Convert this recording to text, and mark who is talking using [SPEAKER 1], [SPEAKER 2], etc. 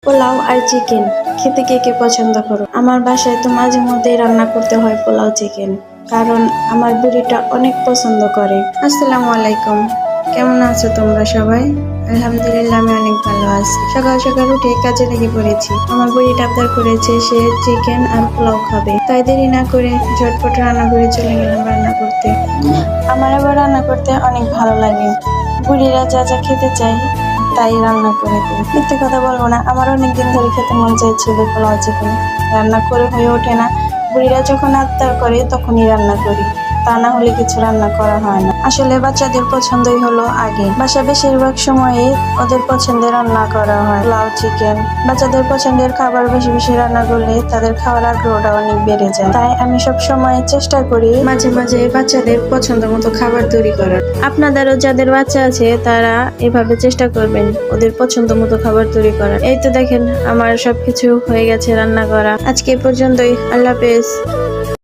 [SPEAKER 1] পোলাও আর chicken খেতে কে কে পছন্দ করো? আমার বাসায় তো মাঝে মধ্যেই রান্না করতে হয় পোলাও চিকেন, কারণ আমার বুড়িটা অনেক পছন্দ করে। আসসালামু আলাইকুম, কেমন আছো তোমরা সবাই? আলহামদুলিল্লাহ, আমি অনেক ভালো আছি। সকাল সকাল উঠে কাজে লেগে পড়েছি। আমার বুড়িটা আবদার করেছে সে চিকেন আর পোলাও খাবে, তাই দেরি না করে ঝটপট রান্না করে চলে গেলাম রান্না করতে। আমার আবার রান্না করতে অনেক ভালো লাগে। বুড়িরা যা যা খেতে চায় তাই রান্না করে দিই। মিথ্যে কথা বলবো না, আমার অনেকদিন ধরে খেতে মন চাইছিল পোলাও চিকেন, রান্না করে হয়ে ওঠে না। বুড়িরা যখন আবদার করে তখনই রান্না করি, তা না হলে কিছু রান্না করা হয় না। আসলে বাচ্চাদের পছন্দই হলো আগে। বাসা বেশিরভাগ সময়ে ওদের পছন্দের রান্না করা হয় পোলাও চিকেন। বাচ্চাদের পছন্দের খাবার বেশি বেশি রান্না করলে তাদের খাওয়ার আগ্রহটা অনেক বেড়ে যায়। তাই আমি সব সময় চেষ্টা করি মাঝে মাঝে বাচ্চাদের পছন্দ মতো খাবার তৈরি করার। আপনাদেরও যাদের বাচ্চা আছে তারা এভাবে চেষ্টা করবেন ওদের পছন্দ মতো খাবার তৈরি করার। এই তো দেখেন আমার সবকিছু হয়ে গেছে রান্না করা। আজকে এই পর্যন্তই, আল্লাহ হাফেজ।